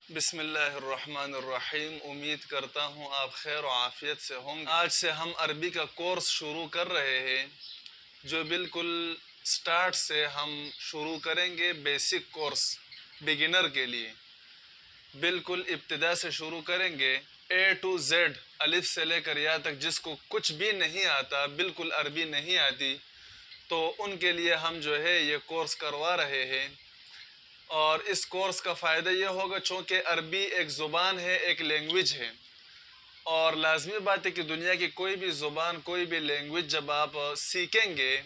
بسم اللہ الرحمن الرحیم۔ امید کرتا ہوں آپ خیر و عافیت سے ہوں گے۔ آج سے ہم عربی کا کورس شروع کر رہے ہیں، جو بالکل سٹارٹ سے ہم شروع کریں گے بیسک کورس بگنر کے لیے۔ بالکل ابتدا سے شروع کریں گے، اے ٹو زیڈ، الف سے لے کر یا تک۔ جس کو کچھ بھی نہیں آتا، بالکل عربی نہیں آتی، تو ان کے لیے ہم جو ہے یہ کورس کروا رہے ہیں۔ اور اس کورس کا فائدہ یہ ہوگا، چونکہ عربی ایک زبان ہے، ایک لینگویج ہے، اور لازمی بات ہے کہ دنیا کی کوئی بھی زبان، کوئی بھی لینگویج جب آپ سیکھیں گے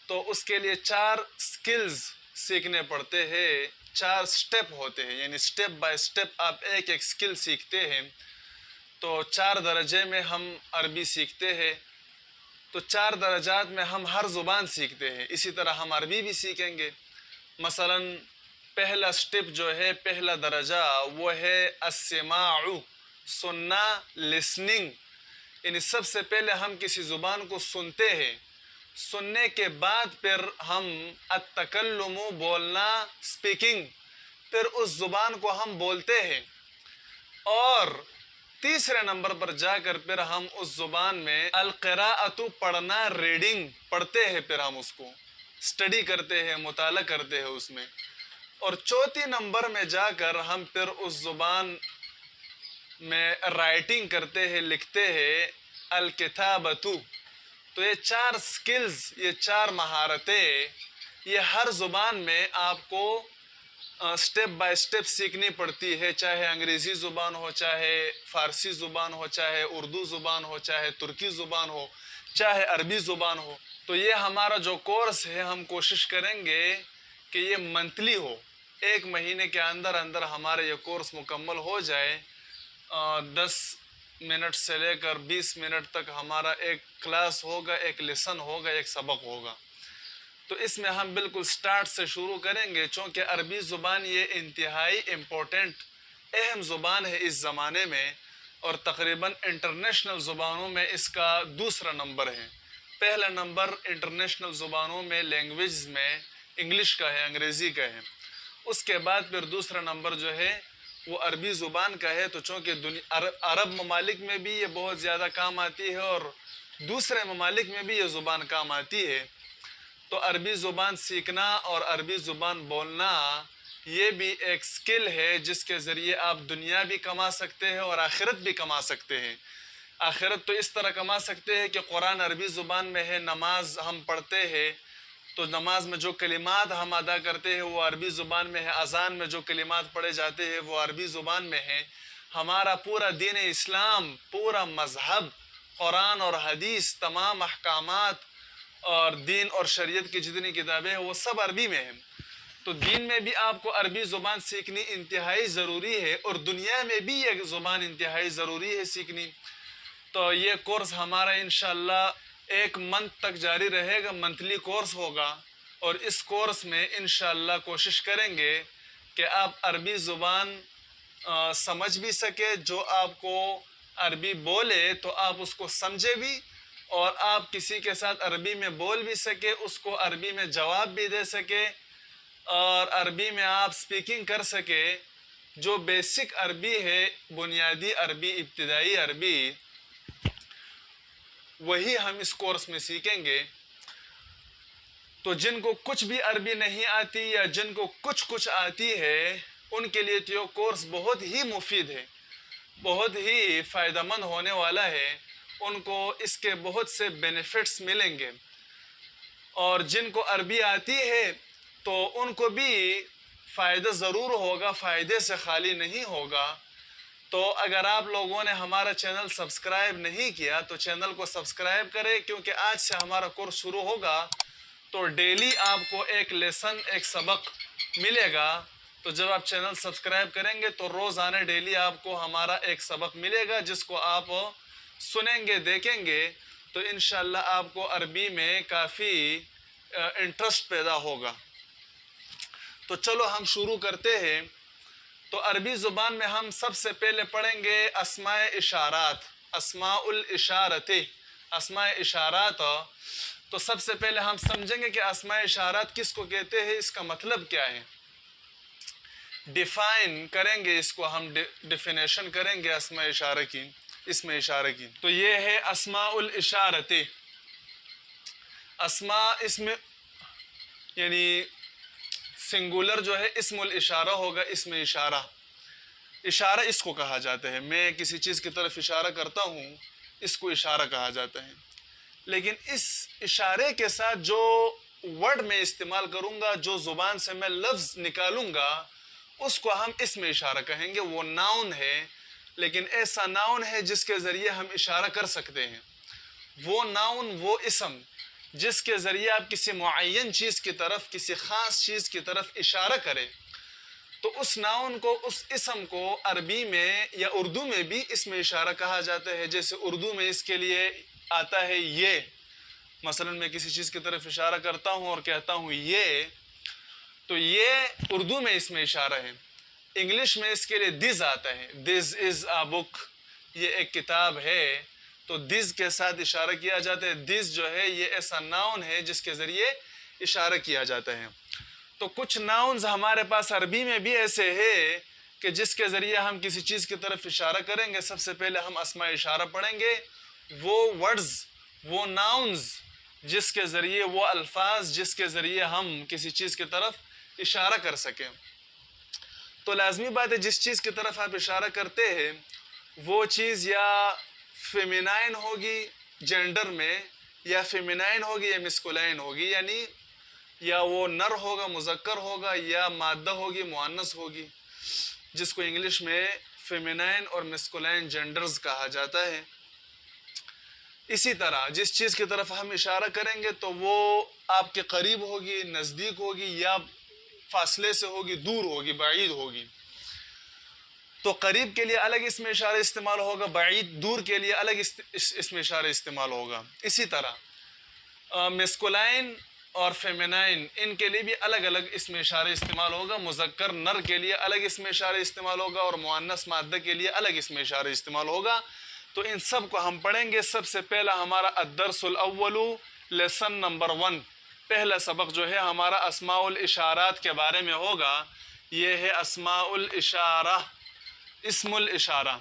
تو اس کے لیے 4 سکلز سیکھنے پڑتے ہیں، 4 سٹیپ ہوتے ہیں، یعنی سٹیپ بائی سٹیپ آپ ایک ایک سکل سیکھتے ہیں۔ تو 4 درجے میں ہم عربی سیکھتے ہیں، تو 4 درجات میں ہم ہر زبان سیکھتے ہیں، اسی طرح ہم عربی بھی سیکھیں گے۔ مثلاً پہلا سٹیپ جو ہے، پہلا درجہ، وہ ہے السماع، سننا، لسننگ۔ یعنی سب سے پہلے ہم کسی زبان کو سنتے ہیں، سننے کے بعد پھر ہم التکلم، بولنا، سپیکنگ، پھر اس زبان کو ہم بولتے ہیں، اور تیسرے نمبر پر جا کر پھر ہم اس زبان میں القراءۃ، پڑھنا، ریڈنگ پڑھتے ہیں، پھر ہم اس کو اسٹڈی کرتے ہیں، مطالعہ کرتے ہیں اس میں، اور چوتھی نمبر میں جا کر ہم پھر اس زبان میں رائٹنگ کرتے ہیں، لکھتے ہیں، الکتابۃ۔ تو یہ 4 سکلز، یہ 4 مہارتیں، یہ ہر زبان میں آپ کو سٹیپ بائی سٹیپ سیکھنی پڑتی ہے، چاہے انگریزی زبان ہو، چاہے فارسی زبان ہو، چاہے اردو زبان ہو، چاہے ترکی زبان ہو، چاہے عربی زبان ہو۔ تو یہ ہمارا جو کورس ہے، ہم کوشش کریں گے کہ یہ منتھلی ہو، 1 مہینے کے اندر اندر ہمارا یہ کورس مکمل ہو جائے۔ 10 منٹ سے لے کر 20 منٹ تک ہمارا ایک کلاس ہوگا، ایک لیسن ہوگا، ایک سبق ہوگا۔ تو اس میں ہم بالکل سٹارٹ سے شروع کریں گے، چونکہ عربی زبان یہ انتہائی امپورٹنٹ، اہم زبان ہے اس زمانے میں، اور تقریباً انٹرنیشنل زبانوں میں اس کا دوسرا نمبر ہے۔ پہلا نمبر انٹرنیشنل زبانوں میں، لینگویج میں انگلش کا ہے، انگریزی کا ہے۔ اس کے بعد پھر دوسرا نمبر جو ہے وہ عربی زبان کا ہے۔ تو چونکہ عرب ممالک میں بھی یہ بہت زیادہ کام آتی ہے، اور دوسرے ممالک میں بھی یہ زبان کام آتی ہے، تو عربی زبان سیکھنا اور عربی زبان بولنا یہ بھی ایک سکل ہے، جس کے ذریعے آپ دنیا بھی کما سکتے ہیں اور آخرت بھی کما سکتے ہیں۔ آخرت تو اس طرح کما سکتے ہیں کہ قرآن عربی زبان میں ہے، نماز ہم پڑھتے ہیں تو نماز میں جو کلمات ہم ادا کرتے ہیں وہ عربی زبان میں ہے، اذان میں جو کلمات پڑھے جاتے ہیں وہ عربی زبان میں ہے۔ ہمارا پورا دین اسلام، پورا مذہب، قرآن اور حدیث، تمام احکامات اور دین اور شریعت کی جتنی کتابیں ہیں وہ سب عربی میں ہیں۔ تو دین میں بھی آپ کو عربی زبان سیکھنی انتہائی ضروری ہے، اور دنیا میں بھی یہ زبان انتہائی ضروری ہے سیکھنی۔ تو یہ کورس ہمارا انشاءاللہ 1 منتھ تک جاری رہے گا، منتھلی کورس ہوگا، اور اس کورس میں انشاءاللہ کوشش کریں گے کہ آپ عربی زبان سمجھ بھی سکے، جو آپ کو عربی بولے تو آپ اس کو سمجھے بھی، اور آپ کسی کے ساتھ عربی میں بول بھی سکے، اس کو عربی میں جواب بھی دے سکے، اور عربی میں آپ سپیکنگ کر سکے۔ جو بیسک عربی ہے، بنیادی عربی، ابتدائی عربی، وہی ہم اس کورس میں سیکھیں گے۔ تو جن کو کچھ بھی عربی نہیں آتی یا جن کو کچھ آتی ہے، ان کے لیے تو یہ کورس بہت ہی مفید ہے، بہت ہی فائدہ مند ہونے والا ہے، ان کو اس کے بہت سے بینیفٹس ملیں گے۔ اور جن کو عربی آتی ہے تو ان کو بھی فائدہ ضرور ہوگا، فائدے سے خالی نہیں ہوگا۔ تو اگر آپ لوگوں نے ہمارا چینل سبسکرائب نہیں کیا تو چینل کو سبسکرائب کریں، کیونکہ آج سے ہمارا کورس شروع ہوگا تو ڈیلی آپ کو ایک لیسن، ایک سبق ملے گا۔ تو جب آپ چینل سبسکرائب کریں گے تو روزانہ ڈیلی آپ کو ہمارا ایک سبق ملے گا، جس کو آپ سنیں گے، دیکھیں گے، تو انشاءاللہ آپ کو عربی میں کافی انٹرسٹ پیدا ہوگا۔ تو چلو ہم شروع کرتے ہیں۔ تو عربی زبان میں ہم سب سے پہلے پڑھیں گے اسماء اشارات، اسماء الاشارت، اسماء اشارات۔ تو سب سے پہلے ہم سمجھیں گے کہ اسماء اشارات کس کو کہتے ہیں، اس کا مطلب کیا ہے۔ ڈیفائن کریں گے، اس کو ہم ڈیفینیشن کریں گے اسماء اشارہ کی، اسم اشارہ کی. تو یہ ہے اسماء الاشارت. اسماء اسم یعنی سنگولر جو ہے اسم الاشارہ ہوگا، اسم اشارہ. اشارہ اس کو کہا جاتا ہے، میں کسی چیز کی طرف اشارہ کرتا ہوں، اس کو اشارہ کہا جاتا ہے. لیکن اس اشارے کے ساتھ جو ورڈ میں استعمال کروں گا، جو زبان سے میں لفظ نکالوں گا، اس کو ہم اسم اشارہ کہیں گے. وہ ناؤن ہے، لیکن ایسا ناؤن ہے جس کے ذریعے ہم اشارہ کر سکتے ہیں. وہ ناؤن، وہ اسم جس کے ذریعے آپ کسی معین چیز کی طرف، کسی خاص چیز کی طرف اشارہ کریں، تو اس ناؤن کو، اس اسم کو عربی میں یا اردو میں بھی اسم اشارہ کہا جاتا ہے. جیسے اردو میں اس کے لیے آتا ہے یہ. مثلا میں کسی چیز کی طرف اشارہ کرتا ہوں اور کہتا ہوں یہ، تو یہ اردو میں اسم اشارہ ہے. انگلش میں اس کے لیے دس آتا ہے، دس از اے بک، یہ ایک کتاب ہے. تو دس کے ساتھ اشارہ کیا جاتا ہے. دس جو ہے یہ ایسا ناؤن ہے جس کے ذریعے اشارہ کیا جاتا ہے. تو کچھ ناؤنز ہمارے پاس عربی میں بھی ایسے ہیں کہ جس کے ذریعے ہم کسی چیز کی طرف اشارہ کریں گے. سب سے پہلے ہم اسماء اشارہ پڑھیں گے، وہ ورڈز، وہ ناؤنز جس کے ذریعے، وہ الفاظ جس کے ذریعے ہم کسی چیز کی طرف اشارہ کر سکیں. تو لازمی بات ہے جس چیز کی طرف آپ اشارہ کرتے ہیں وہ چیز یا فیمینائن ہوگی جینڈر میں، یا فیمینائن ہوگی یا مسکولائن ہوگی، یعنی یا وہ نر ہوگا مذکر ہوگا، یا مادہ ہوگی مؤنث ہوگی، جس کو انگلش میں فیمینائن اور مسکولائن جینڈرز کہا جاتا ہے. اسی طرح جس چیز کی طرف ہم اشارہ کریں گے تو وہ آپ کے قریب ہوگی، نزدیک ہوگی، یا فاصلے سے ہوگی، دور ہوگی، بعید ہوگی. تو قریب کے لیے الگ اسم اشارہ استعمال ہوگا، بعید دور کے لیے الگ اسم اشارہ استعمال ہوگا. اسی طرح مسکولائن اور فیمینائن، ان کے لیے بھی الگ الگ اسم اشارہ استعمال ہوگا. مذکر نر کے لیے الگ اسم اشارہ استعمال ہوگا، اور مؤنث مادہ کے لیے الگ اسم اشارہ استعمال ہوگا. تو ان سب کو ہم پڑھیں گے. سب سے پہلا ہمارا الدرس الاول، لیسن نمبر 1، پہلا سبق جو ہے ہمارا اسماء الاشارات کے بارے میں ہوگا. یہ ہے اسماء الاشارہ، اسم الاشارہ.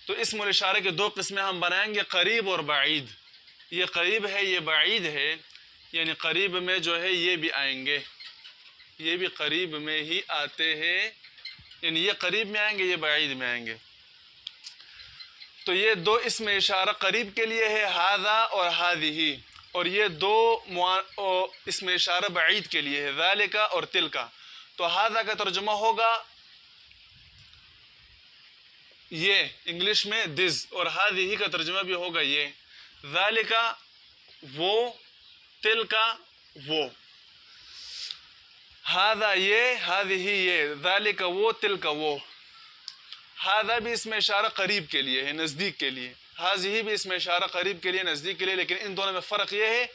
تو اسم الاشارہ کے دو قسمیں ہم بنائیں گے، قریب اور بعید. یہ قریب ہے، یہ بعید ہے. یعنی قریب میں جو ہے یہ بھی آئیں گے، یہ بھی قریب میں ہی آتے ہیں. یعنی یہ قریب میں آئیں گے، یہ بعید میں آئیں گے. تو یہ دو اسم اشارہ قریب کے لیے ہے، ھذا اور ھذہ. اور یہ دو اسم اشارہ بعید کے لیے ہے، ذالک اور تلک. تو ھذا کا ترجمہ ہوگا یہ انگلش میں دس، اور ھذہ کا ترجمہ بھی ہوگا یہ. ذالک وہ، تلک وہ. ھذا یہ، ھذہ یہ، ذالک وہ، تلک وہ. ھذا بھی اسم اشارہ قریب کے لیے ہے، نزدیک کے لیے. ھذہ بھی اسم اشارہ قریب کے لیے، نزدیک کے لیے. لیکن ان دونوں میں فرق یہ ہے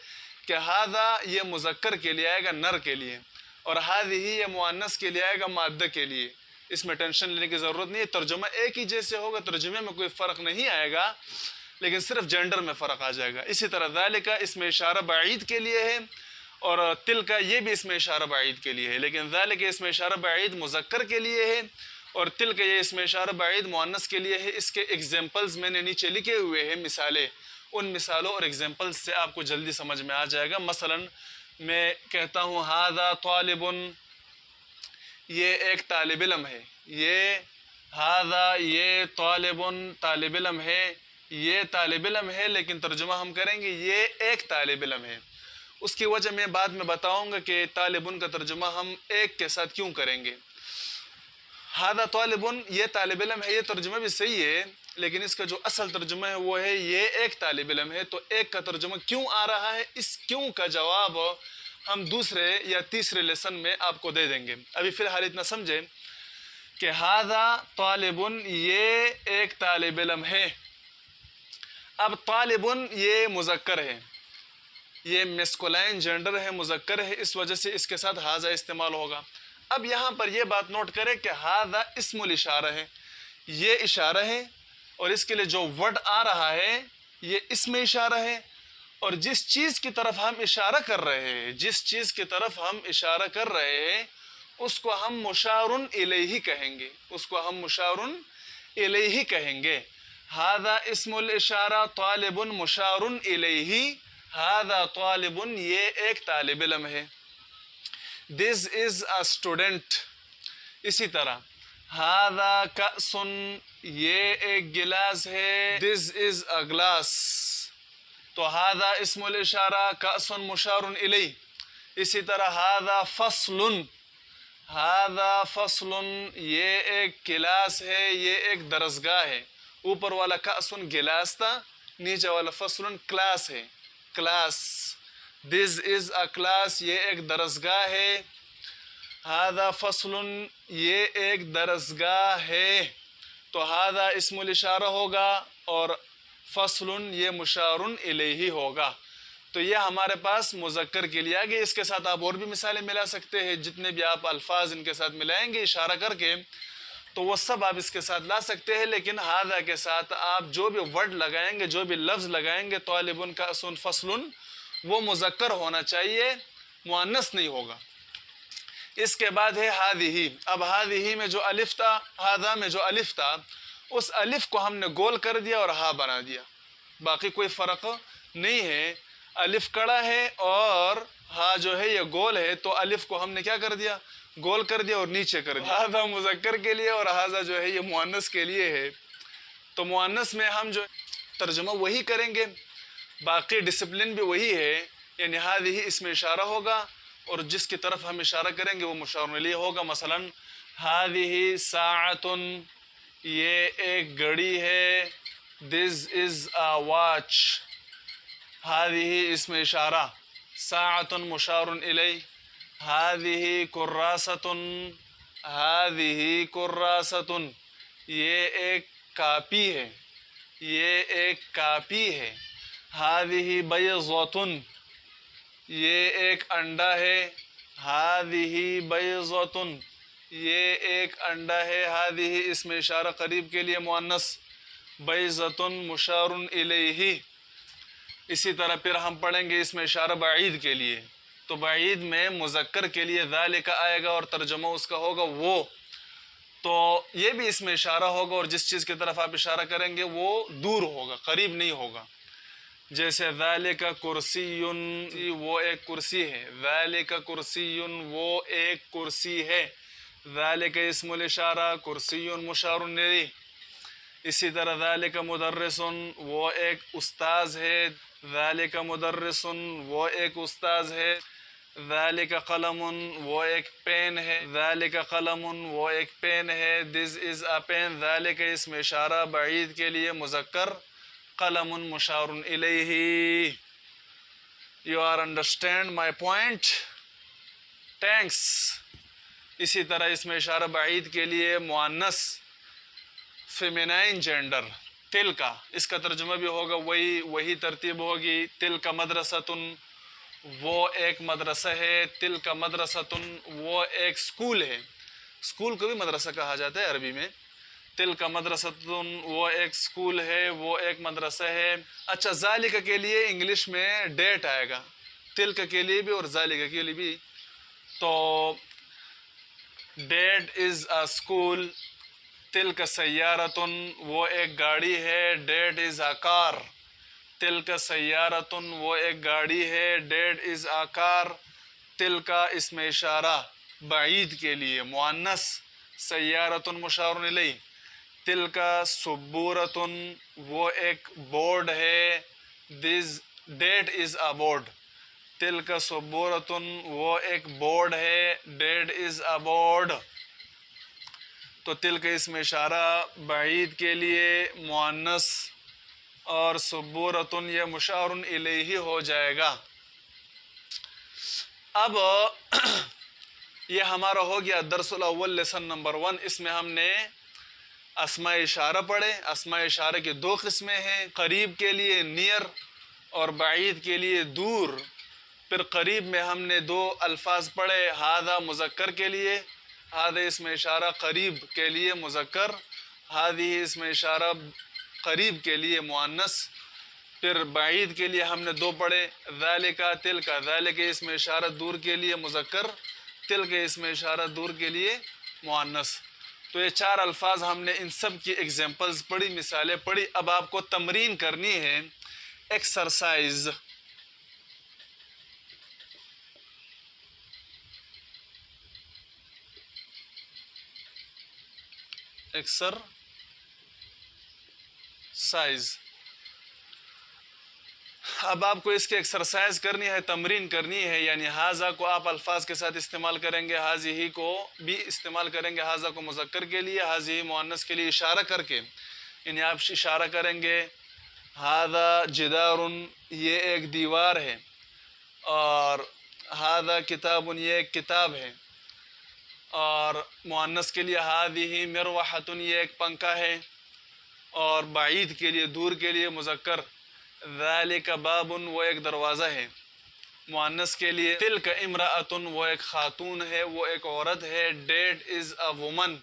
کہ ھذا یہ مذکر کے لیے آئے گا، نر کے لیے، اور ھذہ یہ مؤنث کے لیے آئے گا، مادہ کے لیے. اس میں ٹینشن لینے کی ضرورت نہیں ہے، ترجمہ ایک ہی جیسے ہوگا، ترجمے میں کوئی فرق نہیں آئے گا، لیکن صرف جینڈر میں فرق آ جائے گا. اسی طرح ذالک اسم اشارہ بعید کے لیے ہے، اور تلک یہ بھی اسم اشارہ بعید کے لیے ہے. لیکن ذالک اسم اشارہ بعید مذکر کے لیے ہے، اور تلک یہ اسم اشارہ بعید مؤنث کے لیے ہے. اس کے ایگزامپلز میں نے نیچے لکھے ہوئے ہیں، مثالیں. ان مثالوں اور ایگزامپلز سے آپ کو جلدی سمجھ میں آ جائے گا. مثلا میں کہتا ہوں ھذا طالب، یہ ایک طالب علم ہے. یہ ھذا یہ طالب، طالب علم ہے، یہ طالب علم ہے. لیکن ترجمہ ہم کریں گے یہ ایک طالب علم ہے. اس کی وجہ میں بعد میں بتاؤں گا کہ طالبن کا ترجمہ ہم ایک کے ساتھ کیوں کریں گے. ھذا طالب، یہ طالب علم ہے، یہ ترجمہ بھی صحیح ہے، لیکن اس کا جو اصل ترجمہ ہے وہ ہے یہ ایک طالب علم ہے. تو ایک کا ترجمہ کیوں آ رہا ہے، اس کیوں کا جواب ہم دوسرے یا تیسرے لیسن میں آپ کو دے دیں گے. ابھی فی الحال اتنا سمجھیں کہ ھذا طالب، یہ ایک طالب علم ہے. اب طالب یہ مذکر ہے، یہ میسکولائن جینڈر ہے، مذکر ہے، اس وجہ سے اس کے ساتھ ھذا استعمال ہوگا. اب یہاں پر یہ بات نوٹ کریں کہ ھذا اسم الاشارہ ہے، یہ اشارہ ہے، اور اس کے لیے جو ورڈ آ رہا ہے یہ اسم اشارہ ہے. اور جس چیز کی طرف ہم اشارہ کر رہے ہیں، جس چیز کی طرف ہم اشارہ کر رہے ہیں اس کو ہم مشارن الیہ کہیں گے، اس کو ہم مشارن الیہ کہیں گے۔ ھذا اسم الاشارہ طالب مشارن الیہ، ھذا طالب یہ ایک طالب علم ہے۔ This is a student۔ اسی طرح ھذا کأس یہ ایک گلاس ہے، This is a glass۔ تو ھذا اسم الاشارہ، کأس مشار الیہ۔ اسی طرح ھذا فصل، ھذا فصل یہ ایک کلاس ہے، یہ ایک درسگاہ ہے۔ اوپر والا کأس گلاس تھا، نیچے والا فصل کلاس ہے، class. This is a class یہ ایک درسگاہ ہے، ھذا فصل یہ ایک درسگاہ ہے۔ تو ھذا اسم الاشارہ ہوگا اور فصل یہ مشارن الیہ ہوگا۔ تو یہ ہمارے پاس مذکر کے لیے آگے۔ اس کے ساتھ آپ اور بھی مثالیں ملا سکتے ہیں، جتنے بھی آپ الفاظ ان کے ساتھ ملائیں گے اشارہ کر کے تو وہ سب آپ اس کے ساتھ لا سکتے ہیں، لیکن ھذا کے ساتھ آپ جو بھی ورڈ لگائیں گے، جو بھی لفظ لگائیں گے، طالب کأس فصل، وہ مذکر ہونا چاہیے، مؤنث نہیں ہوگا۔ اس کے بعد ہے ھذہ۔ اب ھذہ میں جو الف تھا، ھذا میں جو الف تھا، اس الف کو ہم نے گول کر دیا اور ہا بنا دیا، باقی کوئی فرق نہیں ہے۔ الف کڑا ہے اور ہا جو ہے یہ گول ہے، تو الف کو ہم نے کیا کر دیا؟ گول کر دیا اور نیچے کر دیا۔ ھذا مذکر کے لیے اور ھذا جو ہے یہ مؤنث کے لیے ہے۔ تو مؤنث میں ہم جو ترجمہ وہی کریں گے، باقی ڈسپلن بھی وہی ہے، یعنی ھذہ اس میں اشارہ ہوگا اور جس کی طرف ہم اشارہ کریں گے وہ مشار الیہ ہوگا۔ مثلا ھذہ ساعۃ یہ ایک گھڑی ہے، This is a watch۔ ھذہ اس میں اشارہ، ساعۃ مشار الیہ۔ ھذہ کراست، ھذہ کراست یہ ایک کاپی ہے، یہ ایک کاپی ہے۔ ھذہ بیضۃ یہ ایک انڈا ہے، ھذہ بیضۃ یہ ایک انڈا ہے۔ ھذہ اس میں اشارہ قریب کے لیے مؤنث، بیضۃ مشار الیہ۔ اسی طرح پھر ہم پڑھیں گے اس میں اشارہ بعید کے لیے، تو بعید میں مذکر کے لیے ذالک آئے گا اور ترجمہ اس کا ہوگا وہ، تو یہ بھی اس میں اشارہ ہوگا اور جس چیز کی طرف آپ اشارہ کریں گے وہ دور ہوگا، قریب نہیں ہوگا۔ جیسے ذالک کرسی وہ ایک کرسی ہے، ذالک کرسی وہ ایک کرسی ہے۔ ذالک اسم الاشارہ، کرسی مشار الیہ۔ اسی طرح ذالک مدرس وہ ایک استاذ ہے، ذالک مدرس وہ ایک استاذ ہے۔ ذالک قلم وہ ایک پین ہے، ذالک قلم وہ ایک پین ہے۔ This is a pen ذالک اسم اشارہ بعید کے لیے مذکر، قلم مشار الیہ۔ You are understand my point؟ Thanks۔ اسی طرح اس میں اشارہ بعید کے لیے مؤنث، فیمینائن جینڈر، تلکا، اس کا ترجمہ بھی ہوگا وہی ترتیب ہوگی۔ تلک مدرسۃ وہ ایک مدرسہ ہے، تلک مدرسۃ وہ ایک سکول ہے، سکول کو بھی مدرسہ کہا جاتا ہے عربی میں۔ تلک مدرسۃ وہ ایک سکول ہے، وہ ایک مدرسہ ہے۔ اچھا، ذالک کے لیے انگلش میں ڈیٹ آئے گا، تلک کے لیے بھی اور ذالک کے لیے بھی۔ تو ڈیٹ از اے اسکول، تلک سیارۃ وہ ایک گاڑی ہے، ڈیٹ از اے کار۔ تلک سیارۃ وہ ایک گاڑی ہے، ڈیٹ از اے کار۔ تلک اس میں اشارہ بعید کے لیے مؤنث، سیارۃ مشار الیہ۔ تلک سبورۃ وہ ایک بورڈ ہے، ڈیٹ از اے بورڈ۔ تلک سبورۃ وہ ایک بورڈ ہے، ڈیٹ از اے بورڈ۔ تو تلک اس میں اشارہ بعید کے لیے مؤنث اور سبورۃ یہ مشار الیہ ہو جائے گا۔ اب یہ ہمارا ہو گیا درس الاول لیسن نمبر 1۔ اس میں ہم نے اسماء اشارہ پڑھے۔ اسماء اشارہ کی دو قسمیں ہیں، قریب کے لیے نیئر اور بعید کے لیے دور۔ پھر قریب میں ہم نے دو الفاظ پڑھے، ھذا مذکر کے لیے، ھذا اس میں اشارہ قریب کے لیے مذکر، ھذہ اس میں اشارہ قریب کے لیے مؤنث۔ پھر بعید کے لیے ہم نے دو پڑھے، ذالک تلک، ذالک اس میں اشارہ دور کے لیے مذکر، تل کے اس میں اشارہ دور کے لیے مؤنث. تو یہ 4 الفاظ ہم نے ان سب کی ایگزامپلز پڑھی، مثالیں پڑھی. اب آپ کو تمرین کرنی ہے، ایکسرسائز. ایکسرسائز. اب آپ کو اس کی ایکسرسائز کرنی ہے، تمرین کرنی ہے. یعنی حاذا کو آپ الفاظ کے ساتھ استعمال کریں گے، حاذی کو بھی استعمال کریں گے. حاذا کو مذکر کے لیے، حاذی مؤنث کے لیے اشارہ کر کے. یعنی آپ اشارہ کریں گے حاذا جدار، یہ ایک دیوار ہے. اور حاذا کتاب، یہ ایک کتاب ہے. اور مؤنث کے لیے حاذی مروحۃ، یہ ایک پنکھا ہے. اور بعید کے لیے، دور کے لیے مذکر ذالک باب، وہ ایک دروازہ ہے. مؤنث کے لیے تلک امرأۃ، وہ ایک خاتون ہے، وہ ایک عورت ہے. That is a women.